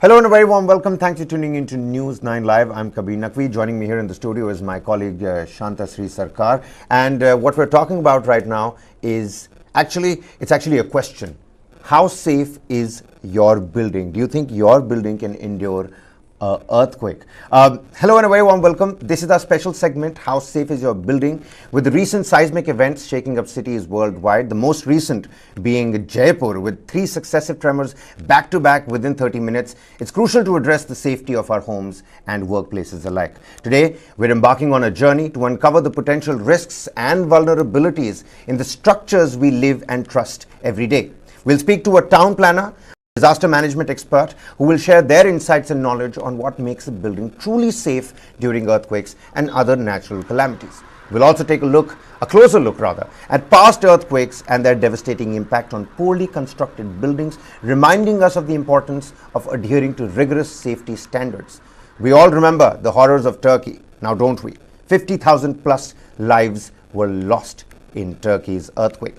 Hello and a very warm welcome. Thanks for tuning into News9 Live. I'm Kabir Naqvi. Joining me here in the studio is my colleague Shanta Sri Sarkar. And what we're talking about right now is it's actually a question. How safe is your building? Do you think your building can endure earthquake? Hello and a very warm welcome. This is our special segment, How Safe is Your Building? With the recent seismic events shaking up cities worldwide, the most recent being Jaipur with 3 successive tremors back to back within 30 minutes, it's crucial to address the safety of our homes and workplaces alike. Today, we're embarking on a journey to uncover the potential risks and vulnerabilities in the structures we live and trust every day. We'll speak to a town planner, disaster management expert who will share their insights and knowledge on what makes a building truly safe during earthquakes and other natural calamities. We'll also take a closer look at past earthquakes and their devastating impact on poorly constructed buildings, reminding us of the importance of adhering to rigorous safety standards. We all remember the horrors of Turkey, now don't we? 50,000 plus lives were lost in Turkey's earthquake.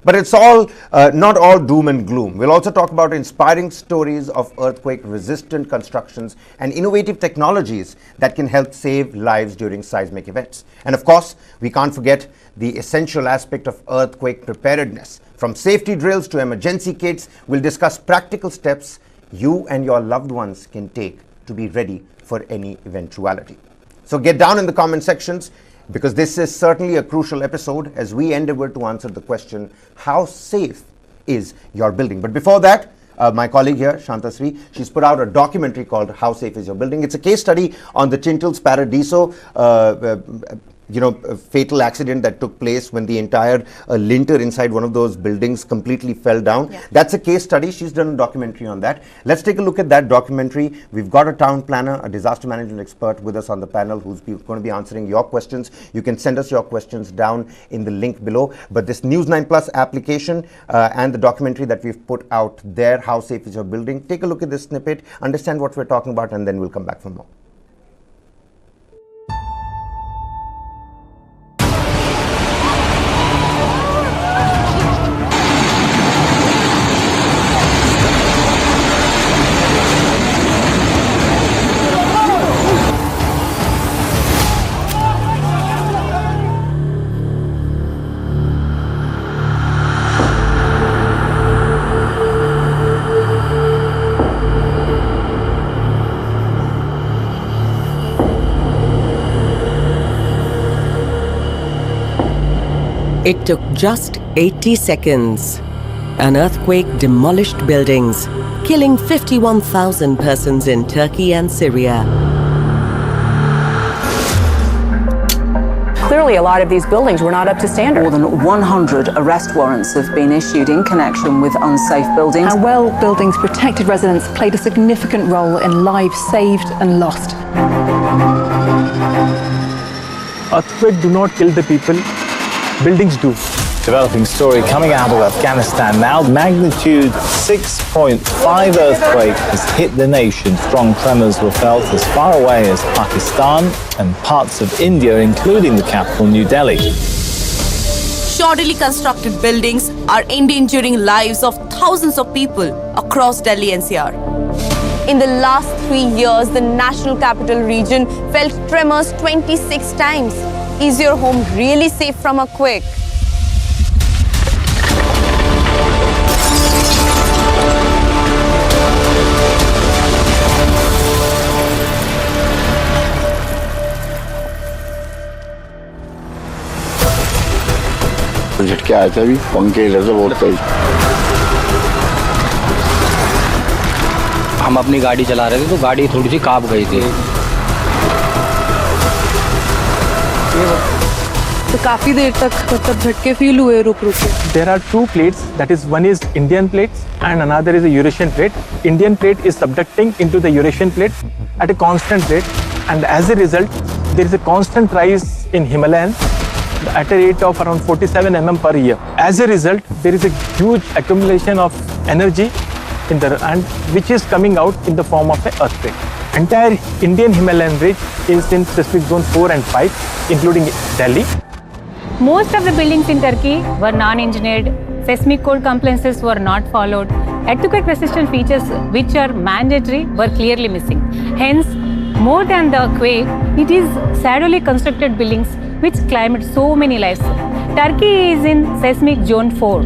But it's not all doom and gloom. We'll also talk about inspiring stories of earthquake-resistant constructions and innovative technologies that can help save lives during seismic events. And of course, we can't forget the essential aspect of earthquake preparedness. From safety drills to emergency kits, we'll discuss practical steps you and your loved ones can take to be ready for any eventuality. So get down in the comment sections, because this is certainly a crucial episode as we endeavor to answer the question, how safe is your building? But before that, my colleague here, Shanta Sri, she's put out a documentary called How Safe is Your Building? It's a case study on the Chintal Paradiso fatal accident that took place when the entire linter inside one of those buildings completely fell down. Yeah. That's a case study. She's done a documentary on that. Let's take a look at that documentary. We've got a town planner, a disaster management expert with us on the panel who's going to be answering your questions. You can send us your questions down in the link below. But this News9 Plus application and the documentary that we've put out there, How Safe is Your Building, take a look at this snippet, understand what we're talking about, and then we'll come back for more. It took just 80 seconds. An earthquake demolished buildings, killing 51,000 persons in Turkey and Syria. Clearly, a lot of these buildings were not up to standard. More than 100 arrest warrants have been issued in connection with unsafe buildings. How well buildings protected residents played a significant role in lives saved and lost. Earthquakes do not kill the people. Buildings do. Developing story coming out of Afghanistan now. Magnitude 6.5 earthquake has hit the nation. Strong tremors were felt as far away as Pakistan and parts of India, including the capital, New Delhi. Shoddily constructed buildings are endangering lives of thousands of people across Delhi NCR. In the last 3 years, the National Capital Region felt tremors 26 times. Is your home really safe from a quake? झटके आया था अभी पंखे हिला था बहुत तेज हम अपनी गाड़ी चला रहे थे तो गाड़ी थोड़ी सी कांप गई थी तो काफी देर तक मतलब झटके फील हुए रुक के. There are 2 plates, that is, one is Indian plates and another is a Eurasian plate. Indian plate is subducting into the Eurasian plate at a constant rate, and as a result there is a constant rise in Himalayan at a rate of around 47 mm per year. As a result, there is a huge accumulation of energy in the and which is coming out in the form of an earthquake. Entire Indian Himalayan ridge is in seismic zone 4 and 5, including Delhi. Most of the buildings in Turkey were non-engineered, seismic code compliances were not followed, earthquake resistant features which are mandatory were clearly missing. Hence, more than the quake, it is shadowy constructed buildings which claimed so many lives. Turkey is in seismic zone 4.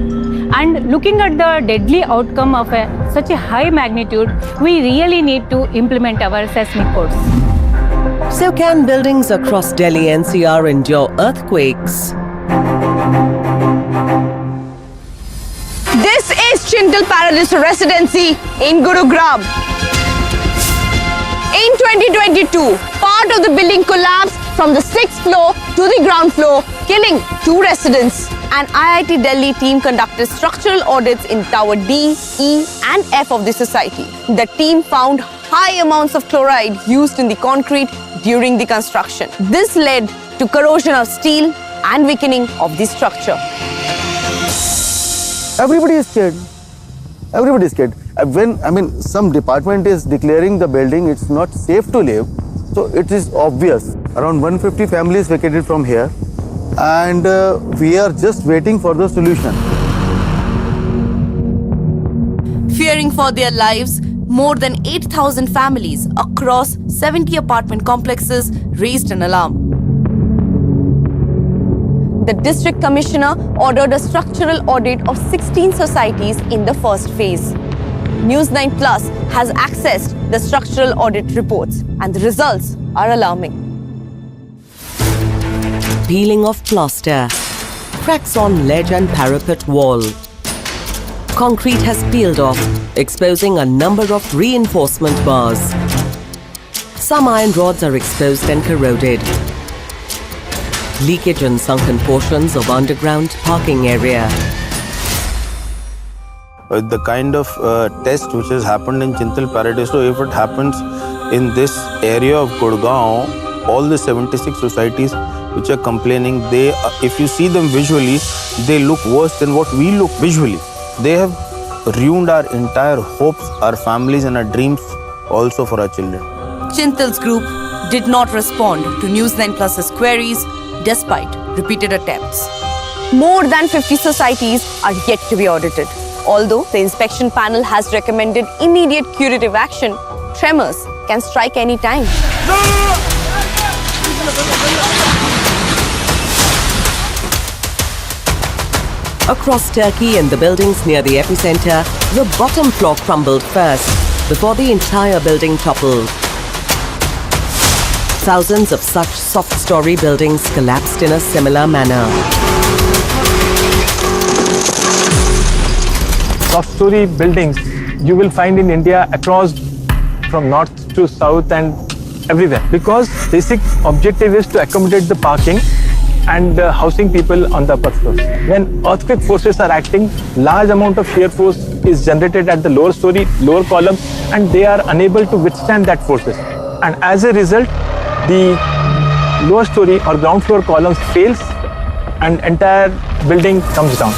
And looking at the deadly outcome of such a high magnitude, we really need to implement our seismic codes. So can buildings across Delhi NCR endure earthquakes? This is Chintal Paradiso residency in Gurugram. In 2022, part of the building collapsed from the 6th floor to the ground floor, killing 2 residents. An IIT Delhi team conducted structural audits in Tower D, E and F of the society. The team found high amounts of chloride used in the concrete during the construction. This led to corrosion of steel and weakening of the structure. Everybody is scared. Everybody is scared. When, some department is declaring the building it's not safe to live, so it is obvious. Around 150 families vacated from here, and we are just waiting for the solution. Fearing for their lives, more than 8,000 families across 70 apartment complexes raised an alarm. The district commissioner ordered a structural audit of 16 societies in the first phase. News9 Plus has accessed the structural audit reports, and the results are alarming. Peeling of plaster, cracks on ledge and parapet wall. Concrete has peeled off, exposing a number of reinforcement bars. Some iron rods are exposed and corroded. Leakage in sunken portions of underground parking area. The kind of test which has happened in Chintal Paradiso, if it happens in this area of Gurgaon, all the 76 societies which are complaining, if you see them visually, they look worse than what we look visually. They have ruined our entire hopes, our families and our dreams also for our children. Chintal's group did not respond to News9 Plus's queries despite repeated attempts. More than 50 societies are yet to be audited. Although the inspection panel has recommended immediate curative action, tremors can strike any time. Across Turkey and the buildings near the epicenter, the bottom floor crumbled first, before the entire building toppled. Thousands of such soft-story buildings collapsed in a similar manner. Soft-story buildings you will find in India across from north to south and everywhere, because basic objective is to accommodate the parking and housing people on the upper floors. When earthquake forces are acting, large amount of shear force is generated at the lower story, lower column, and they are unable to withstand that forces. And as a result, the lower story or ground floor columns fails and entire building comes down.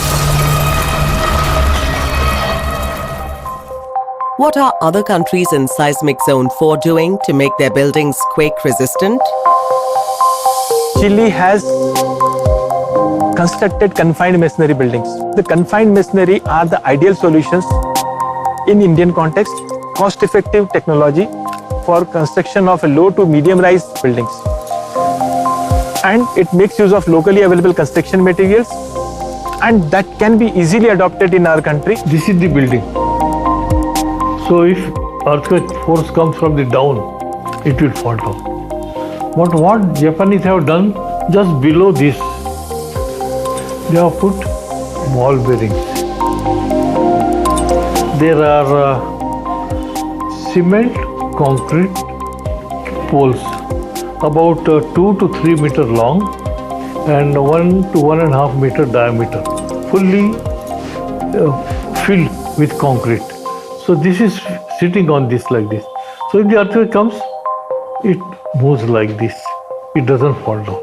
What are other countries in seismic zone 4 doing to make their buildings quake resistant? Chile has constructed confined masonry buildings. The confined masonry are the ideal solutions in Indian context, cost-effective technology for construction of a low to medium-rise buildings. And it makes use of locally available construction materials, and that can be easily adopted in our country. This is the building. So if earthquake force comes from the down, it will fall down. But what Japanese have done, just below this, they have put ball bearings. There are cement concrete poles about 2 to 3 meter long and 1 to 1.5 meter diameter, fully filled with concrete. So this is sitting on this like this. So if the earthquake comes, it moves like this. It doesn't fall down.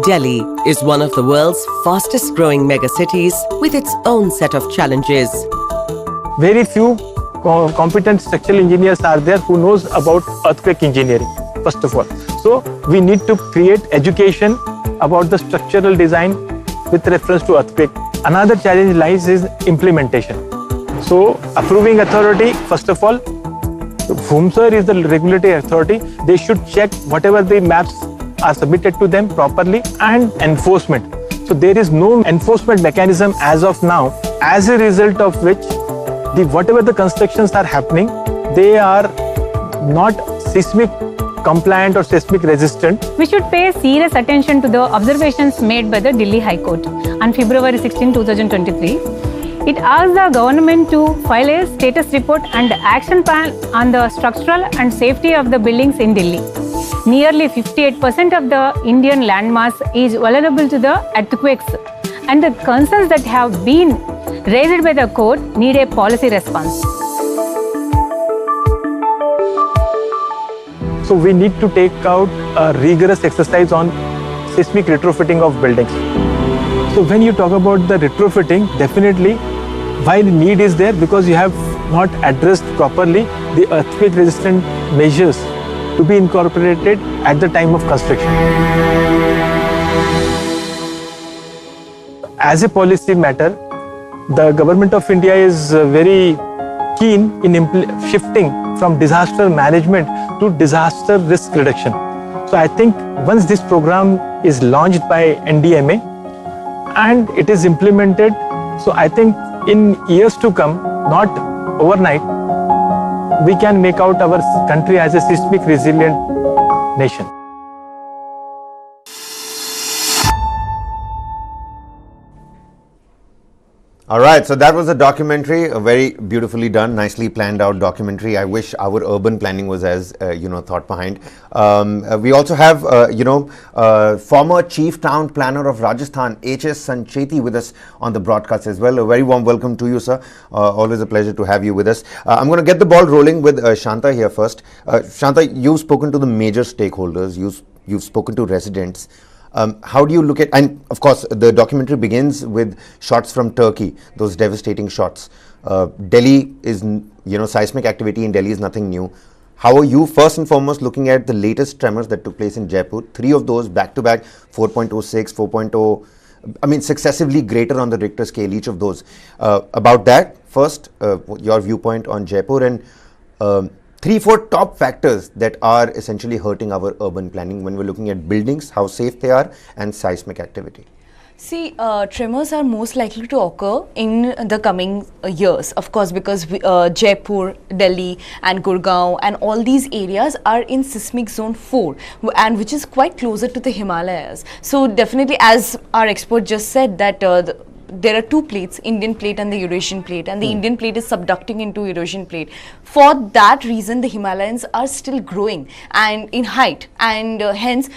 Delhi is one of the world's fastest growing megacities with its own set of challenges. Very few competent structural engineers are there who knows about earthquake engineering, first of all. So we need to create education about the structural design with reference to earthquake Another challenge lies is implementation. So approving authority, first of all, whomsoever is the regulatory authority, they should check whatever the maps are submitted to them properly, and enforcement. So there is no enforcement mechanism as of now, as a result of which whatever the constructions are happening, they are not seismic compliant or seismic resistant. We should pay serious attention to the observations made by the Delhi High Court on February 16, 2023. It asked the government to file a status report and action plan on the structural and safety of the buildings in Delhi. Nearly 58% of the Indian landmass is vulnerable to the earthquakes, and the concerns that have been raised by the court need a policy response. So we need to take out a rigorous exercise on seismic retrofitting of buildings. So when you talk about the retrofitting, definitely why the need is there, because you have not addressed properly the earthquake resistant measures to be incorporated at the time of construction. As a policy matter, the government of India is very keen in shifting from disaster management to disaster risk reduction. So I think once this program is launched by NDMA and it is implemented, so I think in years to come, not overnight, we can make out our country as a seismic resilient nation. All right, so that was a documentary, a very beautifully done, nicely planned out documentary. I wish our urban planning was as, thought behind. We also have, former chief town planner of Rajasthan, H.S. Sancheti, with us on the broadcast as well. A very warm welcome to you, sir. Always a pleasure to have you with us. I'm going to get the ball rolling with Shanta here first. Shanta, you've spoken to the major stakeholders, you've spoken to residents. How do you look at, and of course the documentary begins with shots from Turkey, those devastating shots. Delhi is, seismic activity in Delhi is nothing new. How are you first and foremost looking at the latest tremors that took place in Jaipur? 3 of those back to back, 4.06, 4.0, I mean successively greater on the Richter scale, each of those. About that, first, your viewpoint on Jaipur, and 3-4 top factors that are essentially hurting our urban planning when we're looking at buildings, how safe they are, and seismic activity. See, tremors are most likely to occur in the coming years, of course, because Jaipur, Delhi and Gurgaon and all these areas are in seismic zone 4, and which is quite closer to the Himalayas. So definitely, as our expert just said, that there are 2 plates, Indian plate and the Eurasian plate, and the Indian plate is subducting into Eurasian plate. For that reason, the Himalayas are still growing and in height, and hence,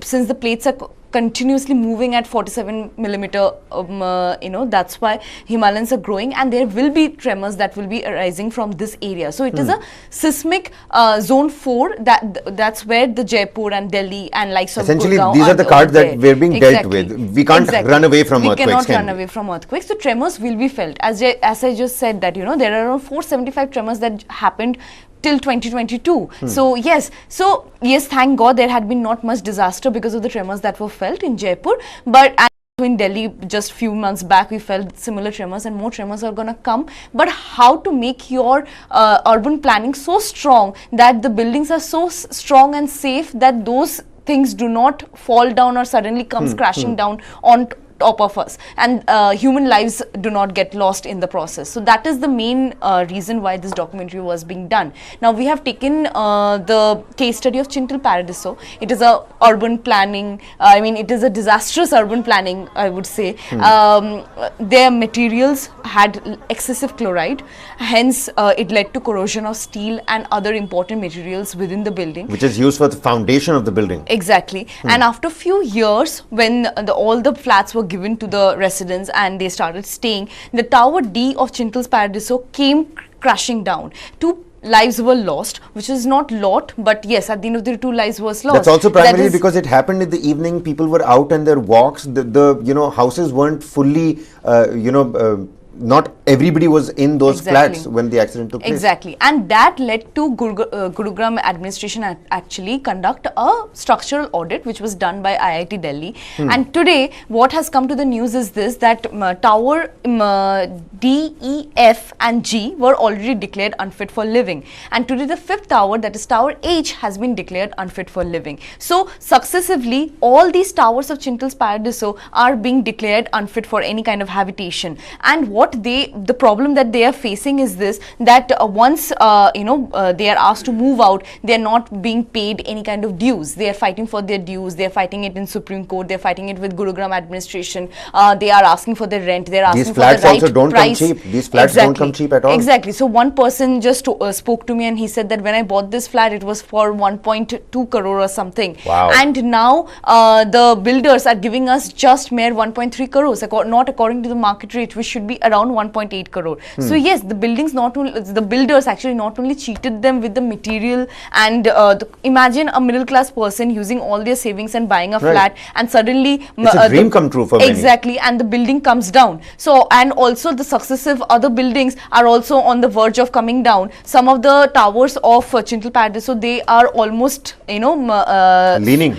since the plates are continuously moving at 47 millimeter, that's why Himalayas are growing, and there will be tremors that will be arising from this area. So it is a seismic zone 4, that's where the Jaipur and Delhi and likes of essentially Gurgaon these are the cards that we're being dealt with. We can't run away from earthquakes. We cannot run away from earthquakes. So tremors will be felt. As I just said that, there are around 475 tremors that happened till 2022. So yes, thank God there had been not much disaster because of the tremors that were felt in Jaipur, but in Delhi just few months back we felt similar tremors, and more tremors are going to come. But how to make your urban planning so strong that the buildings are so strong and safe that those things do not fall down or suddenly comes crashing down on top of us, and human lives do not get lost in the process. So that is the main reason why this documentary was being done. Now we have taken the case study of Chintal Paradiso. It is a urban planning, it is a disastrous urban planning, I would say. Their materials had excessive chloride, hence it led to corrosion of steel and other important materials within the building, which is used for the foundation of the building. Exactly. And after few years, when all the flats were given to the residents and they started staying, the Tower D of Chintal Paradiso came crashing down. 2 lives were lost, which is not lot, but yes, at the end of the day, 2 lives was lost. That's also primarily because it happened in the evening. People were out on their walks. The houses weren't fully, not everybody was in those Exactly. flats when the accident took place. Exactly, and that led to Gurugram administration actually conduct a structural audit, which was done by IIT Delhi. And today, what has come to the news is this: that tower D, E, F, and G were already declared unfit for living, and today the fifth tower, that is Tower H, has been declared unfit for living. So successively, all these towers of Chintal Paradiso are being declared unfit for any kind of habitation. And what the problem that they are facing is this, that once they are asked to move out, they are not being paid any kind of dues. They are fighting for their dues. They are fighting it in Supreme Court. They are fighting it with Gurugram administration. They are asking for their rent. They are asking These for the right flats also don't price. come cheap. These flats don't come cheap at all. Exactly. So one person just spoke to me and he said that when I bought this flat, it was for 1.2 crore or something. Wow. And now the builders are giving us just mere 1.3 crores, not according to the market rate, which should be around 1.8 crore. So yes, the builders actually not only cheated them with the material, and imagine a middle class person using all their savings and buying a flat, and suddenly it's a dream come true for many. Exactly, and the building comes down. So, and also the successive other buildings are also on the verge of coming down. Some of the towers of Chintal Paradiso, they are almost leaning,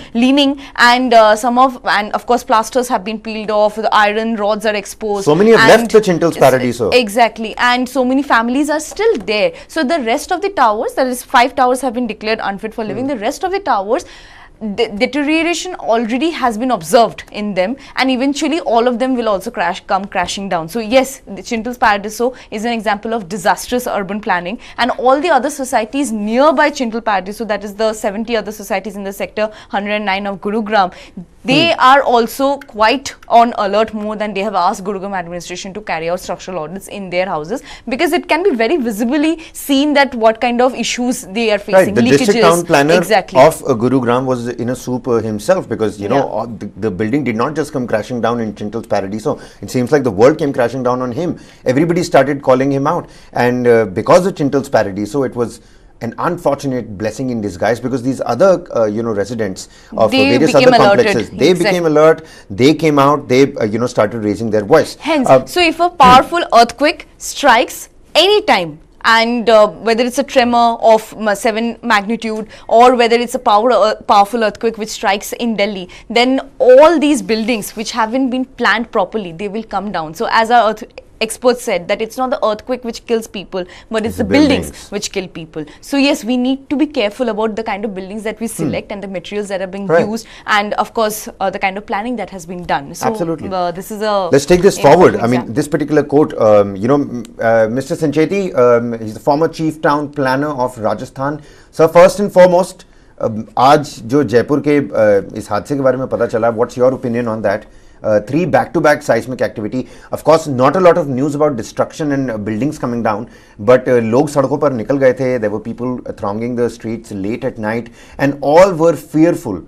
and and of course plasters have been peeled off, the iron rods are exposed. So many have left the Chintal Paradiso. Exactly, and so many families are still there. So the rest of the towers, that is 5 towers, have been declared unfit for living. The rest of the towers, deterioration already has been observed in them, and eventually all of them will also come crashing down. So yes, the Chintal Paradiso is an example of disastrous urban planning, and all the other societies nearby Chintal Paradiso, that is the 70 other societies in the sector 109 of Gurugram, they are also quite on alert, more than they have asked Gurugram administration to carry out structural audits in their houses, because it can be very visibly seen that what kind of issues they are facing. Right, the leakages. district town planner Exactly. of Gurugram was in a soup himself, because the building did not just come crashing down in Chintal Paradiso. It seems like the world came crashing down on him. Everybody started calling him out, and because of Chintal Paradiso, it was an unfortunate blessing in disguise, because these other residents of various other complexes, they became alert, they came out, they started raising their voice. Hence, so if a powerful earthquake strikes any time, and whether it's a tremor of 7 magnitude, or whether it's a powerful earthquake which strikes in Delhi, then all these buildings which haven't been planned properly, they will come down. So as our experts said, that it's not the earthquake which kills people, but it's the buildings which kill people. So yes, we need to be careful about the kind of buildings that we select and the materials that are being used, and of course the kind of planning that has been done. So absolutely, this is a let's take this forward. I mean, this particular quote, Mr. Sancheti, he's the former chief town planner of Rajasthan. So first and foremost, आज जो जयपुर के इस हादसे के बारे में पता चला, what's your opinion on that? 3 back-to-back seismic activity. Of course, not a lot of news about destruction and buildings coming down, but log sadko par nikal gaye the. There were people thronging the streets late at night, and all were fearful.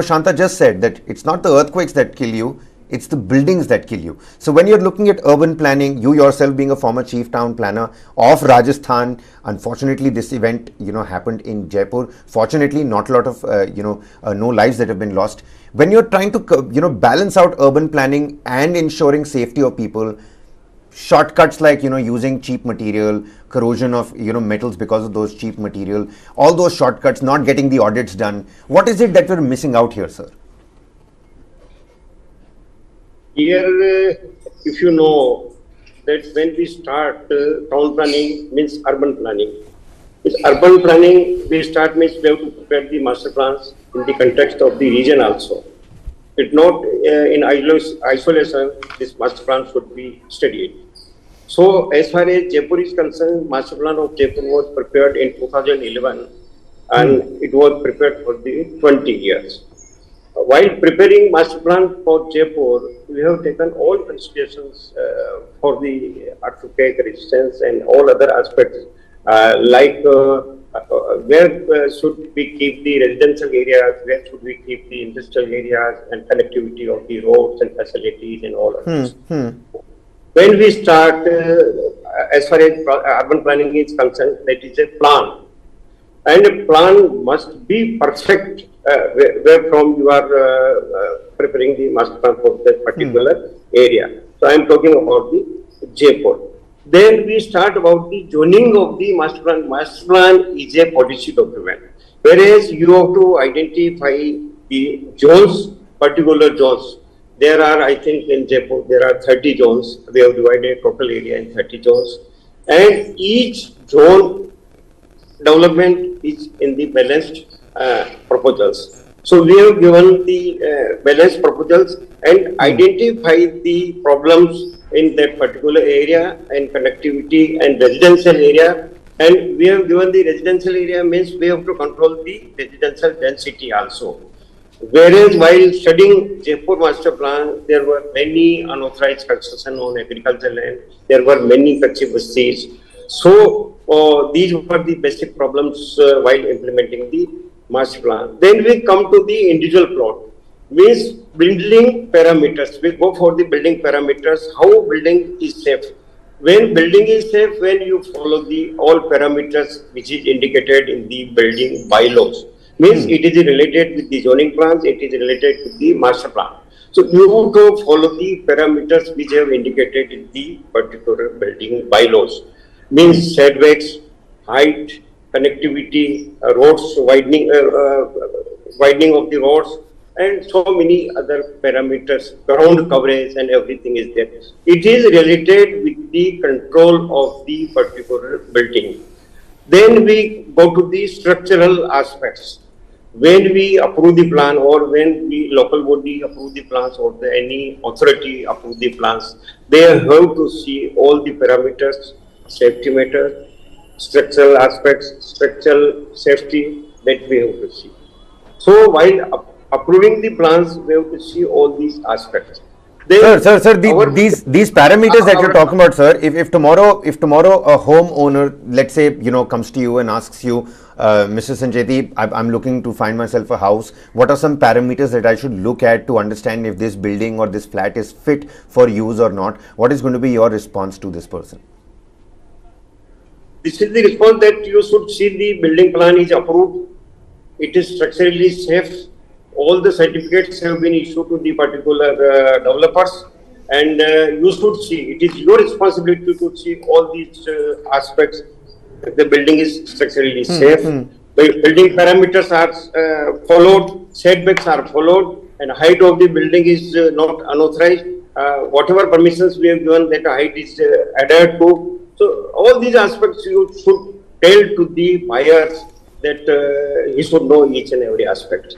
Shanta just said that it's not the earthquakes that kill you, it's the buildings that kill you. So when you're looking at urban planning, you yourself being a former chief town planner of Rajasthan, unfortunately this event happened in Jaipur. Fortunately, not a lot of no lives that have been lost. When you're trying to balance out urban planning and ensuring safety of people, shortcuts like using cheap material, corrosion of metals because of those cheap material, all those shortcuts, not getting the audits done, what is it that we're missing out here, sir? Here, if you know that when we start town planning means urban planning. With urban planning, we start means we have to prepare the master plans in the context of the region also. It's not in isolation, this master plan should be studied. So as far as Jaipur is concerned, master plan of Jaipur was prepared in 2011 and it was prepared for the 20 years. While preparing master plan for Jaipur, we have taken all considerations for the earthquake resistance and all other aspects, like where should we keep the residential areas, where should we keep the industrial areas, and connectivity of the roads and facilities and all of this. When we start, as far as urban planning is concerned, that is a plan. And a plan must be perfect where from you are preparing the master plan for that particular area. So I am talking about the Jaipur. Then we start about the zoning of the master plan. Master plan is a policy document, whereas you have to identify the zones, particular zones. There are, I think in Jaipur, there are 30 zones. We have divided total area in 30 zones. And each zone development is in the balanced proposals. So we have given the balanced proposals and identify the problems in that particular area and connectivity and residential area. And we have given the residential area means we have to control the residential density also. Whereas while studying Jaipur master plan, there were many unauthorized construction on agricultural land. There were many kachi bastis. So these were the basic problems while implementing the master plan. Then we come to the individual plot. Means building parameters. We go for the building parameters. How building is safe. When building is safe, when you follow the all parameters which is indicated in the building bylaws. Means it is related with the zoning plans, it is related with the master plan. So you have to follow the parameters which have indicated in the particular building bylaws. Means setbacks, height, connectivity, roads, widening of the roads, and so many other parameters, ground coverage and everything is there. It is related with the control of the particular building. Then we go to the structural aspects. When we approve the plan or when the local body approve the plans or any authority approve the plans, they have to see all the parameters, safety matters, structural aspects, structural safety that we have to see. So while approving the plans, we have to see all these aspects. Then sir, these parameters that you're talking about, sir, if tomorrow a homeowner, let's say, comes to you and asks you, Mr. Sancheti, I'm looking to find myself a house. What are some parameters that I should look at to understand if this building or this flat is fit for use or not? What is going to be your response to this person? This is the response that you should see the building plan is approved. It is structurally safe. All the certificates have been issued to the particular developers, and you should see, it is your responsibility to see all these aspects. The building is structurally safe, building parameters are followed, setbacks are followed, and height of the building is not unauthorized. Whatever permissions we have given, that height is adhered to. So all these aspects you should tell to the buyers that he should know each and every aspect.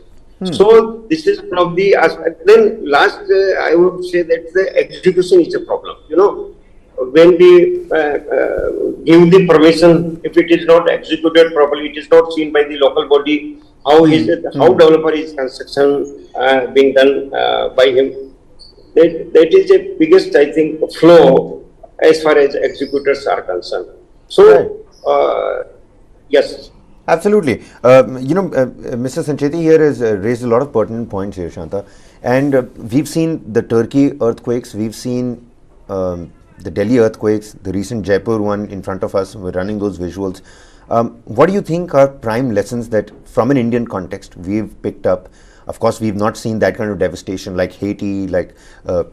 So this is one of the aspects. Then last, I would say that the execution is a problem. When we give the permission, if it is not executed properly, it is not seen by the local body. How is it? How developer is construction being done by him? That is the biggest, I think, flaw as far as executors are concerned. So yes. Absolutely. Mr. Sancheti here has raised a lot of pertinent points here, Shanta. And we've seen the Turkey earthquakes, we've seen the Delhi earthquakes, the recent Jaipur one in front of us. We're running those visuals. What do you think are prime lessons that from an Indian context we've picked up? Of course, we've not seen that kind of devastation like Haiti, like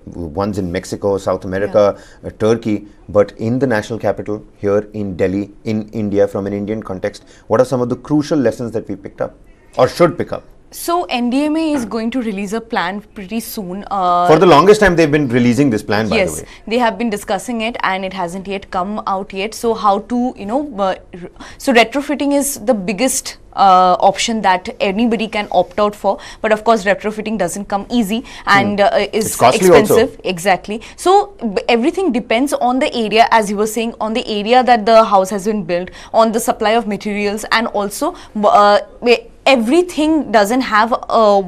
ones in Mexico, South America, Turkey, but in the national capital, here in Delhi, in India, from an Indian context, what are some of the crucial lessons that we picked up or should pick up? So NDMA is going to release a plan pretty soon. For the longest time, they've been releasing this plan, by the way. Yes, they have been discussing it and it hasn't yet come out yet. So how to, so retrofitting is the biggest option that anybody can opt out for, but of course retrofitting doesn't come easy and is expensive also. Exactly. So everything depends on the area, as you were saying, on the area that the house has been built, on the supply of materials, and also everything doesn't have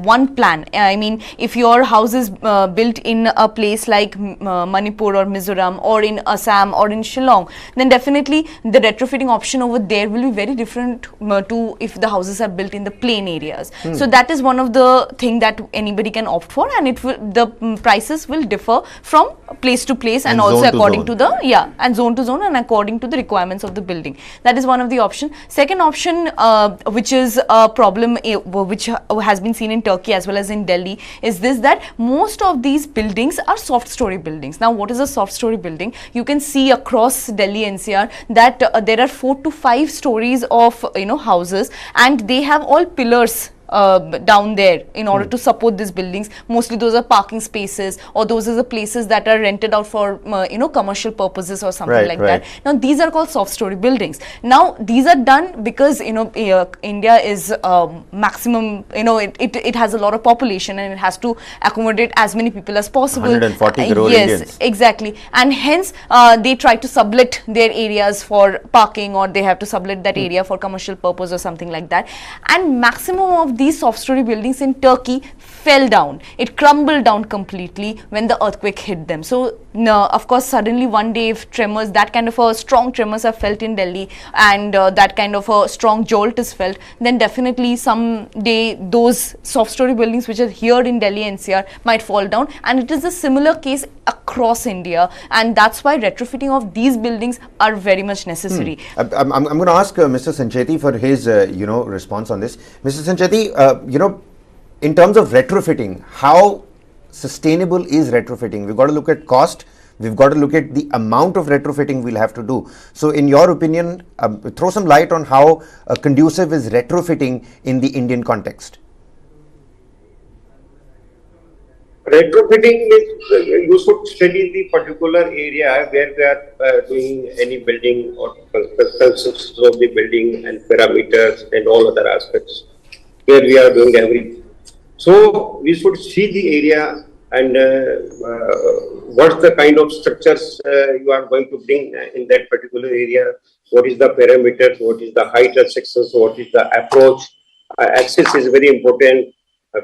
one plan. I mean, if your house is built in a place like Manipur or Mizoram or in Assam or in Shillong, then definitely the retrofitting option over there will be very different to if the houses are built in the plain areas. So that is one of the thing that anybody can opt for, and it will, the prices will differ from place to place and also according to the and zone to zone and according to the requirements of the building. That is one of the option. Second option, which is probably problem which has been seen in Turkey as well as in Delhi is this, that most of these buildings are soft story buildings. Now, what is a soft story building? You can see across Delhi NCR that there are 4 to 5 stories of houses, and they have all pillars down there in order to support these buildings. Mostly those are parking spaces, or those are the places that are rented out for commercial purposes or something like that. Now these are called soft story buildings. Now these are done because India is maximum, it has a lot of population and it has to accommodate as many people as possible. 140 crore yes, Indians. Exactly. And hence they try to sublet their areas for parking, or they have to sublet that area for commercial purpose or something like that. And maximum of these soft story buildings in Turkey fell down. It crumbled down completely when the earthquake hit them. So of course, suddenly one day, if tremors, that kind of a strong tremors are felt in Delhi, and that kind of a strong jolt is felt, then definitely someday those soft story buildings which are here in Delhi NCR might fall down. And it is a similar case across India, and that's why retrofitting of these buildings are very much necessary. I'm going to ask Mr. Sancheti for his response on this. Mr. Sancheti, in terms of retrofitting, how sustainable is retrofitting? We've got to look at cost. We've got to look at the amount of retrofitting we'll have to do. So in your opinion, throw some light on how conducive is retrofitting in the Indian context. Retrofitting means you should study the particular area where we are doing any building or constructions of the building and parameters and all other aspects where we are doing everything. So we should see the area and what's the kind of structures you are going to bring in that particular area. What is the parameters? What is the height of sections? What is the approach? Access is very important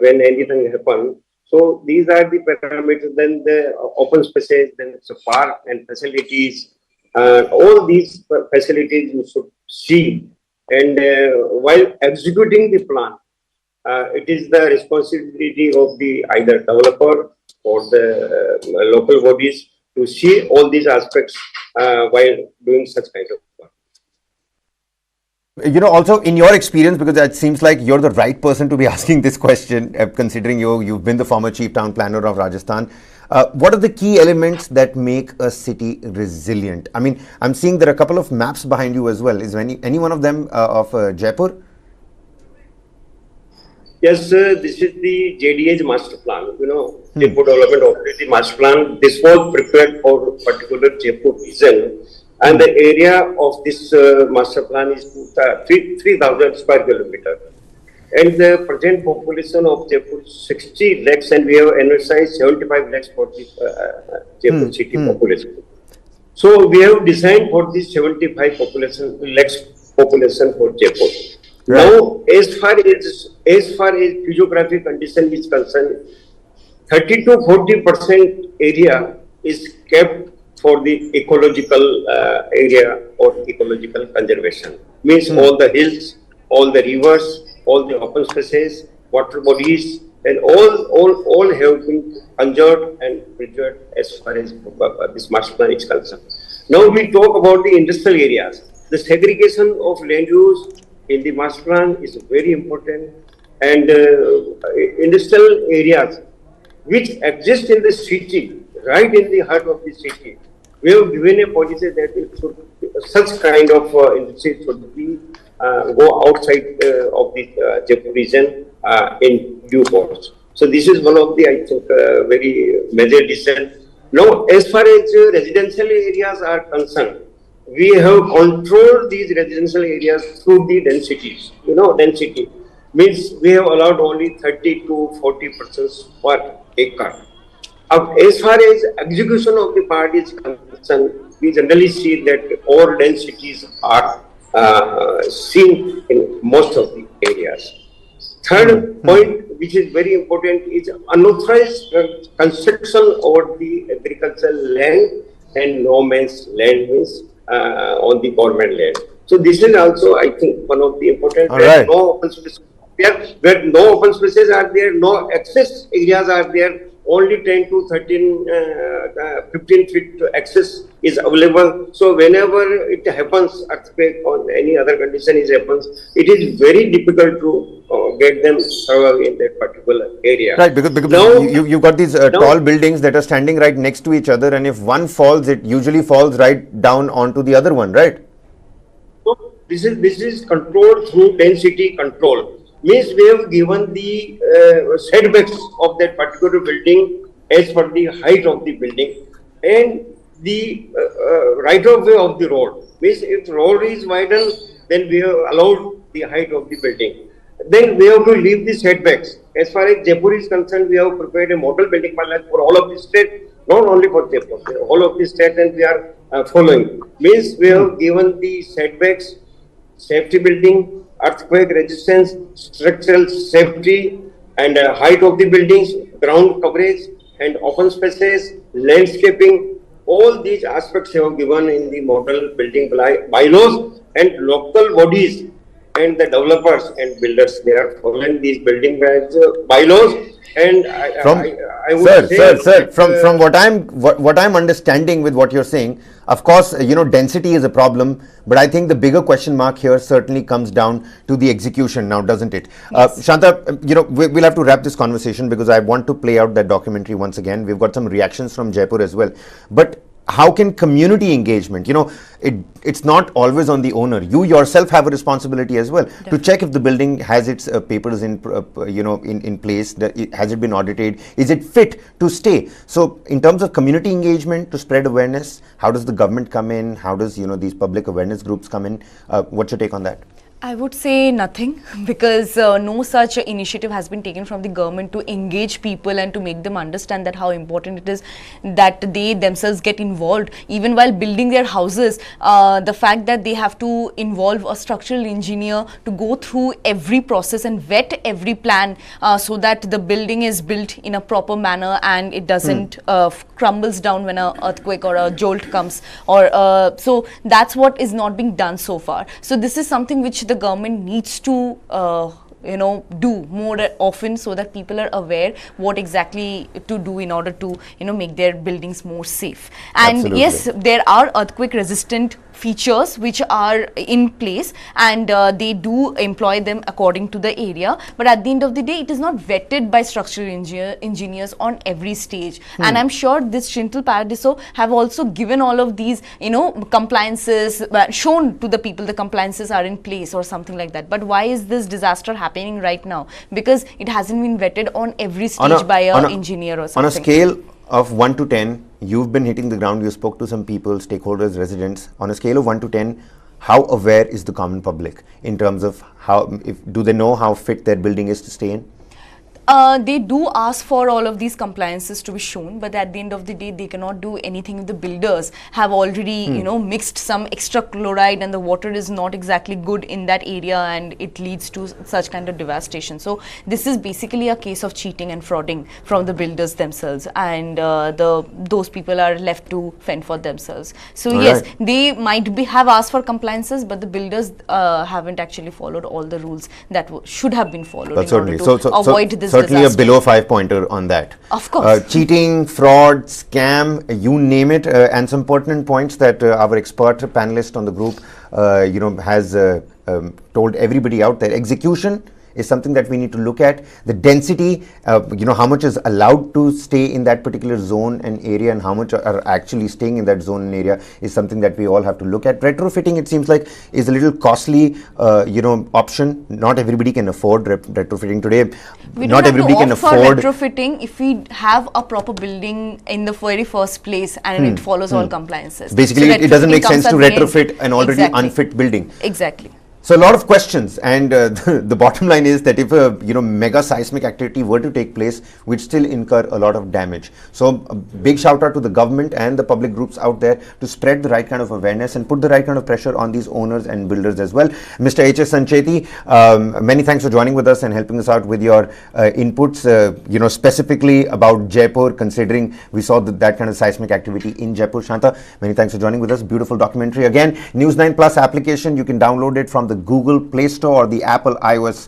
when anything happens. So these are the parameters. Then the open spaces, then it's a park and facilities. All these facilities you should see. And while executing the plan, it is the responsibility of the either developer or the local bodies to see all these aspects while doing such kind of work. Also in your experience, because it seems like you're the right person to be asking this question, considering you've been the former chief town planner of Rajasthan. What are the key elements that make a city resilient? I mean, I'm seeing there are a couple of maps behind you as well. Is any one of them of Jaipur? Yes, this is the JDA's master plan, Jaipur Development Authority master plan. This was prepared for particular Jaipur region, and the area of this master plan is 3,000 square kilometer. And the present population of Jaipur is 60 lakhs, and we have energized 75 lakhs for the Jaipur city population. So we have designed for this 75 lakhs population for Jaipur. Right. Now, as far as physiographic condition is concerned, 30 to 40% area is kept for the ecological area or ecological conservation. Means all the hills, all the rivers, all the open spaces, water bodies, and all have been conserved and preserved as far as this master plan is concerned. Now we talk about the industrial areas. The segregation of land use in the master plan is very important, and industrial areas which exist in the city, right in the heart of the city, we have given a policy that it should, such kind of industry should be go outside of the Jaipur region in due course. So this is one of the, I think, very major decisions. Now, as far as residential areas are concerned, we have controlled these residential areas through the densities. Density means we have allowed only 30 to 40% per acre. As far as execution of the part is concerned, we generally see that all densities are seen in most of the areas. Third point, which is very important, is unauthorized construction over the agricultural land and no man's land means on the government land. So this is also, I think, one of the important. Where no open spaces, where no open spaces are there, no access areas are there, only 10 to 13, 15 feet access is available. So whenever it happens, earthquake or any other condition happens, it is very difficult to get them survive in that particular area. Right, because now, you've got these tall buildings that are standing right next to each other, and if one falls, it usually falls right down onto the other one, right? So this is controlled through density control. Means we have given the setbacks of that particular building as per the height of the building and the right of way of the road. Means if the road is widened, then we have allowed the height of the building. Then we have to leave the setbacks. As far as Jaipur is concerned, we have prepared a model building plan for all of the state, not only for Jaipur, all of the state, and we are following. Means we have given the setbacks, safety building, earthquake resistance, structural safety, and height of the buildings, ground coverage, and open spaces, landscaping. All these aspects have given in the model building bylaws, and local bodies and the developers and builders, they are following these building bylaws. And I would say, from what I'm understanding with what you're saying, of course, density is a problem, but I think the bigger question mark here certainly comes down to the execution now, doesn't it? Yes. Shanta, we'll have to wrap this conversation because I want to play out that documentary once again. We've got some reactions from Jaipur as well, but how can community engagement, it's not always on the owner. You yourself have a responsibility as well to check if the building has its papers in place, has it been audited, is it fit to stay. So in terms of community engagement to spread awareness, how does the government come in? How does, these public awareness groups come in? What's your take on that? I would say nothing, because no such initiative has been taken from the government to engage people and to make them understand that how important it is that they themselves get involved. Even while building their houses, the fact that they have to involve a structural engineer to go through every process and vet every plan so that the building is built in a proper manner and it doesn't crumbles down when an earthquake or a jolt comes. So that's what is not being done so far. So this is something which the government needs to do more often, so that people are aware what exactly to do in order to make their buildings more safe. And Absolutely. Yes, there are earthquake resistant features which are in place, and they do employ them according to the area, but at the end of the day it is not vetted by structural engineers on every stage. And I'm sure this Chintal Paradiso have also given all of these compliances, shown to the people the compliances are in place or something like that. But why is this disaster happening right now? Because it hasn't been vetted on every stage by an engineer or something. On a scale of 1 to 10, you've been hitting the ground, you spoke to some people, stakeholders, residents. On a scale of 1 to 10, how aware is the common public in terms of do they know how fit their building is to stay in? They do ask for all of these compliances to be shown, but at the end of the day, they cannot do anything if the builders have already, mixed some extra chloride and the water is not exactly good in that area, and it leads to such kind of devastation. So this is basically a case of cheating and frauding from the builders themselves, and those people are left to fend for themselves. So all yes, they might have asked for compliances, but the builders haven't actually followed all the rules that should have been followed in order to avoid this. Certainly a below 5-pointer on that. Of course. Cheating, fraud, scam, you name it, and some pertinent points that our expert panelist on the group, has told everybody out there. Execution is something that we need to look at. The density, how much is allowed to stay in that particular zone and area, and how much are actually staying in that zone and area is something that we all have to look at. Retrofitting, it seems like, is a little costly, option. Not everybody can afford retrofitting today. Not everybody can afford retrofitting if we have a proper building in the very first place and it follows all compliances. Basically, so it doesn't make sense to retrofit an already unfit building. Exactly. So a lot of questions, and the bottom line is that if a mega seismic activity were to take place, we'd still incur a lot of damage. So a big shout out to the government and the public groups out there to spread the right kind of awareness and put the right kind of pressure on these owners and builders as well. Mr. H.S. Sancheti, many thanks for joining with us and helping us out with your inputs, specifically about Jaipur, considering we saw that kind of seismic activity in Jaipur. Shanta, many thanks for joining with us. Beautiful documentary. Again, News9 Plus application, you can download it from the Google Play Store or the Apple iOS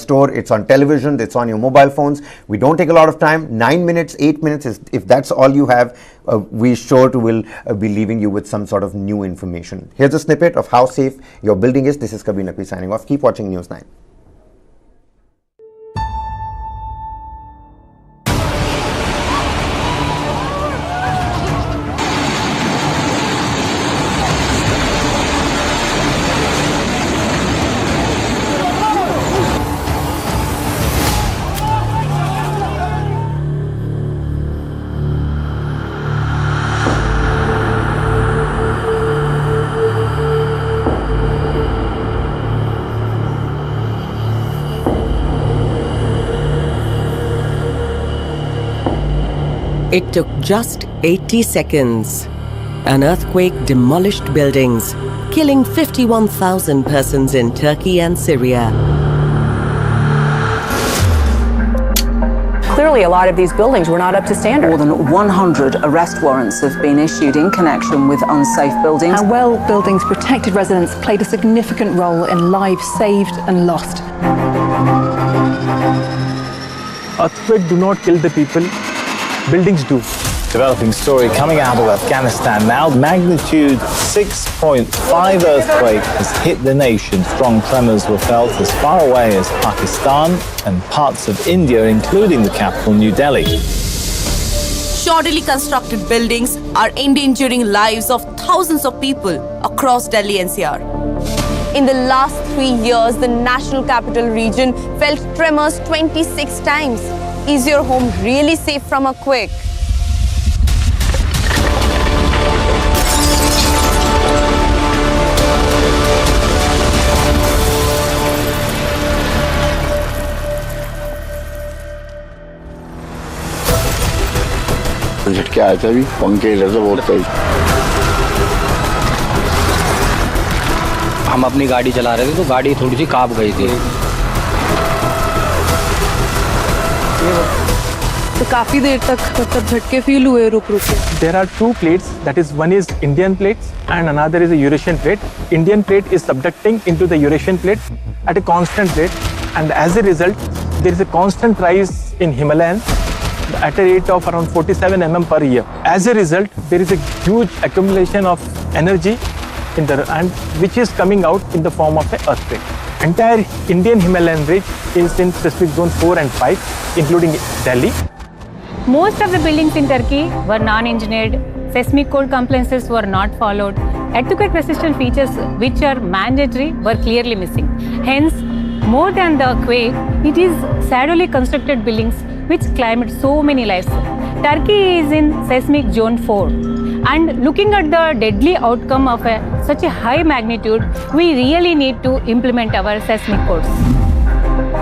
store. It's on television, it's on your mobile phones. We don't take a lot of time. 9 minutes, 8 minutes, if that's all you have, we sure to will be leaving you with some sort of new information. Here's a snippet of how safe your building is. This is Kabir Naqvi signing off. Keep watching News 9. It took just 80 seconds. An earthquake demolished buildings, killing 51,000 persons in Turkey and Syria. Clearly, a lot of these buildings were not up to standard. More than 100 arrest warrants have been issued in connection with unsafe buildings. How well buildings protected residents played a significant role in lives saved and lost. Earthquakes do not kill the people, buildings do. Developing story coming out of Afghanistan now. Magnitude 6.5 earthquake has hit the nation. Strong tremors were felt as far away as Pakistan and parts of India, including the capital, New Delhi. Shoddily constructed buildings are endangering lives of thousands of people across Delhi NCR. In the last 3 years, the National Capital Region felt tremors 26 times. Is your home really safe from a quake? झटके आए थे अभी पंखे इधर से बहुत तेज हम अपनी गाड़ी चला रहे थे तो गाड़ी थोड़ी सी कांप गई थी तो काफी देर तक मतलब झटके फील हुए रुक रुक के. There are two plates, that is, one is Indian plates and another is a Eurasian plate. Indian plate is subducting into the Eurasian plate at a constant rate, and as a result there is a constant rise in Himalayan at a rate of around 47 mm per year. As a result, there is a huge accumulation of energy in the and which is coming out in the form of an earthquake. Entire Indian Himalayan ridge is in seismic zone 4 and 5, including Delhi. Most of the buildings in Turkey were non-engineered, seismic code compliances were not followed, earthquake resistant features which are mandatory were clearly missing. Hence, more than the quake, it is shadowy constructed buildings which claimed so many lives. Turkey is in seismic zone 4, and looking at the deadly outcome of such a high magnitude, we really need to implement our seismic codes.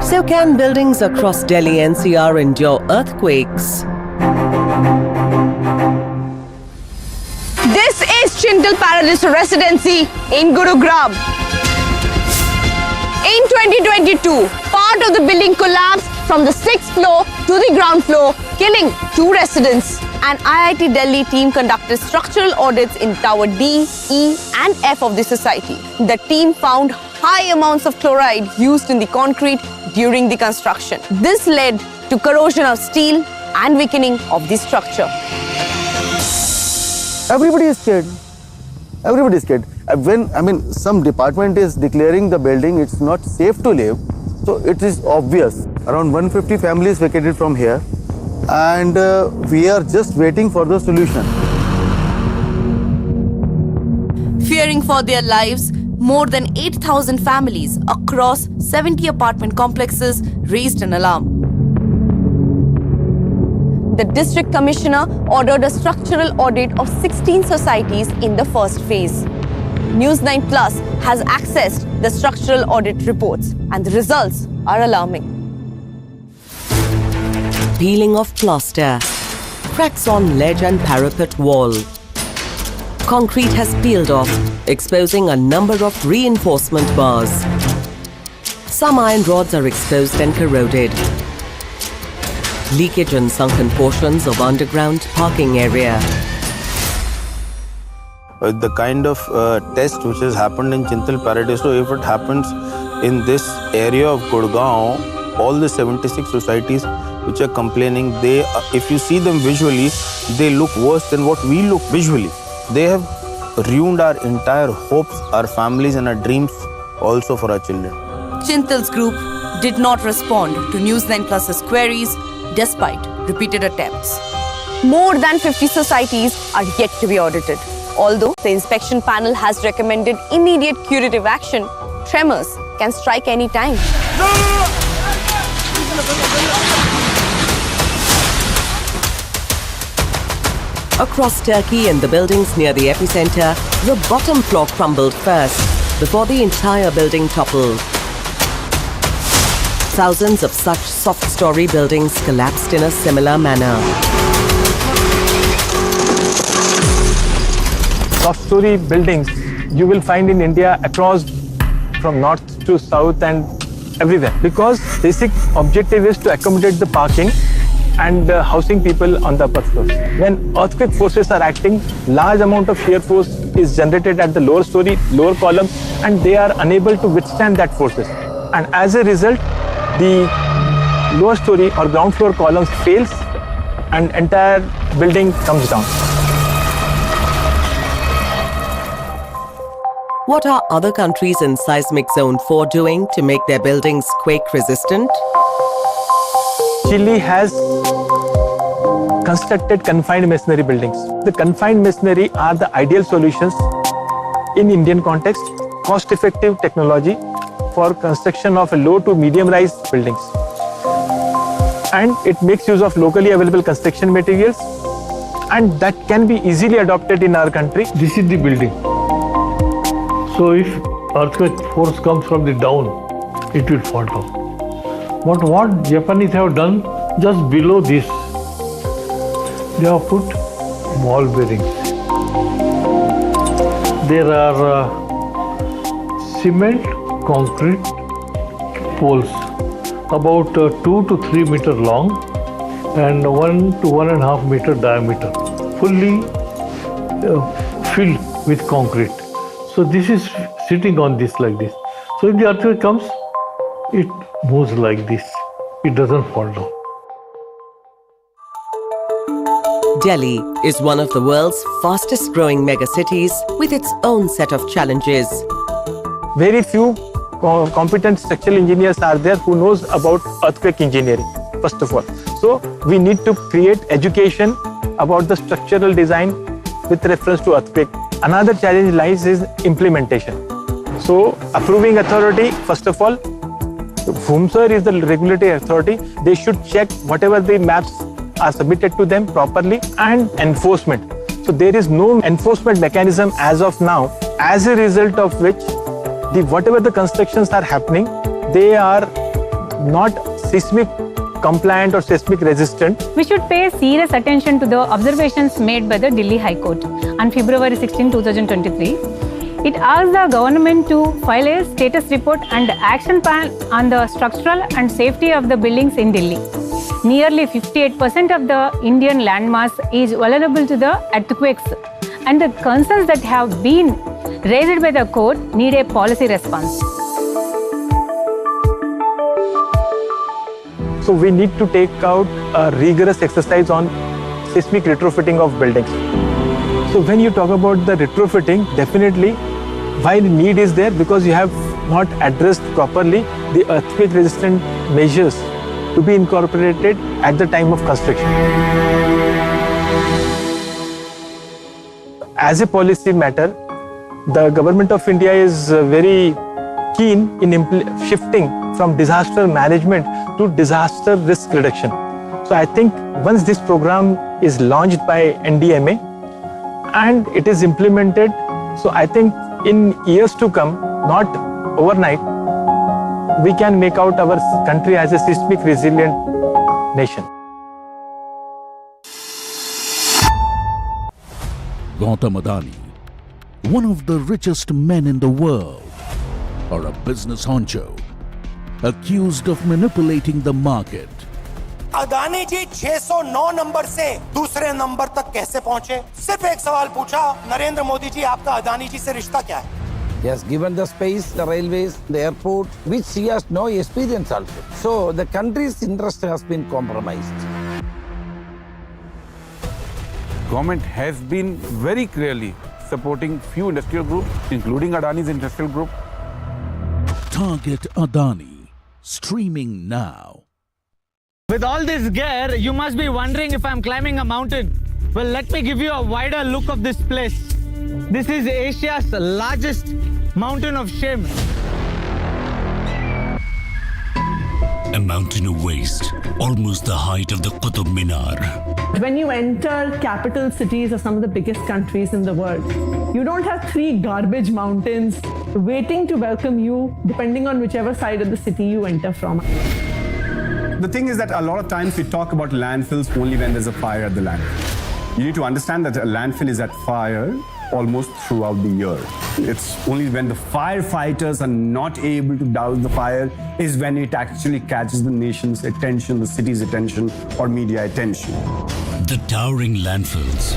So can buildings across Delhi NCR endure earthquakes? This is Chintal Paradiso residency in Gurugram. In 2022, part of the building collapsed from the 6th floor to the ground floor, killing 2 residents. An IIT Delhi team conducted structural audits in Tower D, E and F of the society. The team found high amounts of chloride used in the concrete during the construction. This led to corrosion of steel and weakening of the structure. Everybody is scared. Everybody is scared. When some department is declaring the building it's not safe to live, so it is obvious. Around 150 families vacated from here, and we are just waiting for the solution. Fearing for their lives, more than 8,000 families across 70 apartment complexes raised an alarm. The district commissioner ordered a structural audit of 16 societies in the first phase. News9 Plus has accessed the structural audit reports, and the results are alarming. Peeling of plaster, cracks on ledge and parapet wall. Concrete has peeled off, exposing a number of reinforcement bars. Some iron rods are exposed and corroded. Leakage in sunken portions of underground parking area. the kind of test which has happened in Chintal Paradiso, if it happens in this area of Gurgaon, all the 76 societies which are complaining, they, if you see them visually, they look worse than what we look visually. They have ruined our entire hopes, our families and our dreams also for our children. Chintal's group did not respond to News9 Plus's queries despite repeated attempts. More than 50 societies are yet to be audited. Although the inspection panel has recommended immediate curative action, tremors can strike any time. Across Turkey and the buildings near the epicenter, the bottom floor crumbled first before the entire building toppled. Thousands of such soft-story buildings collapsed in a similar manner. Soft-story buildings you will find in India across from north to south and everywhere, because basic objective is to accommodate the parking and housing people on the upper floors. When earthquake forces are acting, large amount of shear force is generated at the lower story, lower columns, and they are unable to withstand that forces. And as a result, the lower story or ground floor columns fails and entire building comes down. What are other countries in seismic zone 4 doing to make their buildings quake resistant? Chile has constructed confined masonry buildings. The confined masonry are the ideal solutions in Indian context, cost-effective technology for construction of low to medium-rise buildings. And it makes use of locally available construction materials, and that can be easily adopted in our country. This is the building. So if earthquake force comes from the down, it will fall down. But what Japanese have done, just below this, they have put ball bearings. There are cement, concrete poles about 2 to 3 meter long and 1 to 1.5 meter diameter, fully filled with concrete. So this is sitting on this like this. So if the earthquake comes, it moves like this. It doesn't fall down. Delhi is one of the world's fastest growing megacities with its own set of challenges. Very few competent structural engineers are there who knows about earthquake engineering, first of all. So we need to create education about the structural design with reference to earthquake. Another challenge lies is implementation. So approving authority, first of all, whomsoever is the regulatory authority, they should check whatever the maps are submitted to them properly, and enforcement. So there is no enforcement mechanism as of now, as a result of which whatever the constructions are happening, they are not seismic compliant or seismic resistant. We should pay serious attention to the observations made by the Delhi High Court on February 16, 2023. It asked the government to file a status report and action plan on the structural and safety of the buildings in Delhi. Nearly 58% of the Indian landmass is vulnerable to the earthquakes, and the concerns that have been raised by the court need a policy response. So we need to take out a rigorous exercise on seismic retrofitting of buildings. So when you talk about the retrofitting, definitely why the need is there, because you have not addressed properly the earthquake resistant measures to be incorporated at the time of construction. As a policy matter, the government of India is very keen in shifting from disaster management to disaster risk reduction. So I think once this program is launched by NDMA and it is implemented, so I think in years to come, not overnight, we can make out our country as a seismic resilient nation. Gautam Adani, one of the richest men in the world, or a business honcho, accused of manipulating the market. Adani ji 609 number से दूसरे number तक कैसे पहुंचे? सिर्फ एक सवाल पूछा, नरेंद्र मोदी जी, आपका अदानी जी से रिश्ता क्या है? He has given the space, the railways, the airport, which he has no experience also. So the country's interest has been compromised. Government has been very clearly supporting few industrial groups, including Adani's industrial group. Target Adani. Streaming now. With all this gear, you must be wondering if I'm climbing a mountain. Well, let me give you a wider look of this place. This is Asia's largest mountain of shame. A mountain of waste, almost the height of the Qutub Minar. When you enter capital cities of some of the biggest countries in the world, you don't have 3 garbage mountains waiting to welcome you, depending on whichever side of the city you enter from. The thing is that a lot of times we talk about landfills only when there's a fire at the landfill. You need to understand that a landfill is at fire almost throughout the year. It's only when the firefighters are not able to douse the fire is when it actually catches the nation's attention, the city's attention, or media attention. The towering landfills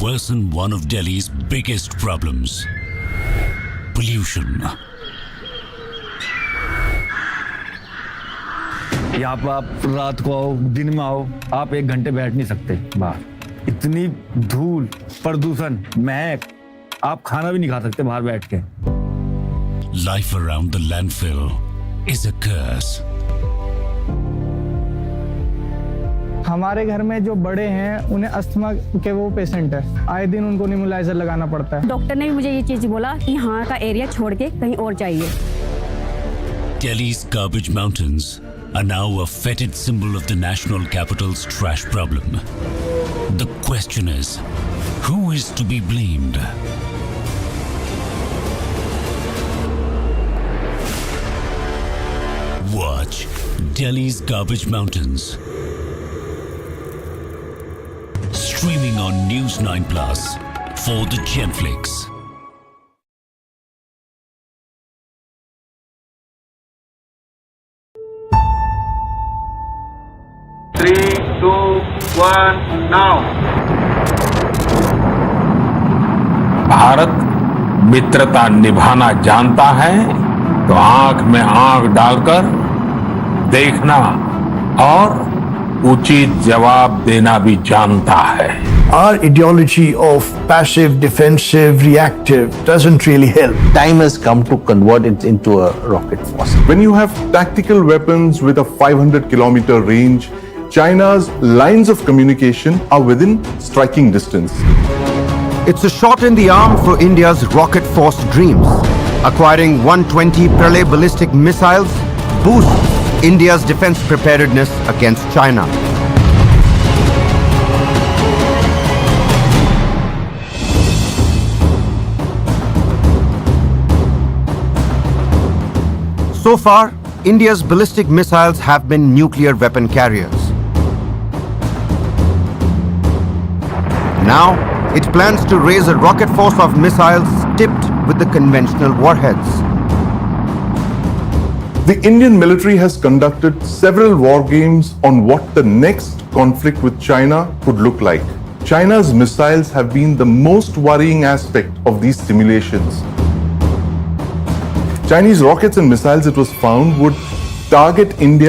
worsen one of Delhi's biggest problems: pollution. यहाँ पर आप रात को आओ, दिन में आओ, आप 1 घंटे बैठ नहीं सकते बाहर। इतनी धूल, प्रदूषण, महक, आप खाना भी नहीं खा सकते बाहर बैठ के। Life around the landfill is a curse. हमारे घर में जो बड़े हैं उन्हें अस्थमा के वो पेशेंट है, आए दिन उनको नेबुलाइजर लगाना पड़ता है। डॉक्टर ने भी मुझे ये चीज बोला कि यहाँ का एरिया छोड़ के कहीं और चाहिए। Delhi's garbage mountains are now a fetid symbol of the national capital's trash problem. The question is, who is to be blamed? Watch Delhi's Garbage Mountains. Streaming on News9 Plus for the Genflix. Bharat मित्रता निभाना जानता है तो आंख में आंख डालकर देखना और उचित जवाब देना भी जानता है। Our ideology of passive, defensive, reactive doesn't really help. Time has come to convert it into a rocket force. When you have tactical weapons with a 500-kilometer range, China's lines of communication are within striking distance. It's a shot in the arm for India's rocket force dreams. Acquiring 120 Pralay ballistic missiles boosts India's defense preparedness against China. So far, India's ballistic missiles have been nuclear weapon carriers. Now, it plans to raise a rocket force of missiles tipped with the conventional warheads. The Indian military has conducted several war games on what the next conflict with China could look like. China's missiles have been the most worrying aspect of these simulations. Chinese rockets and missiles, it was found, would target India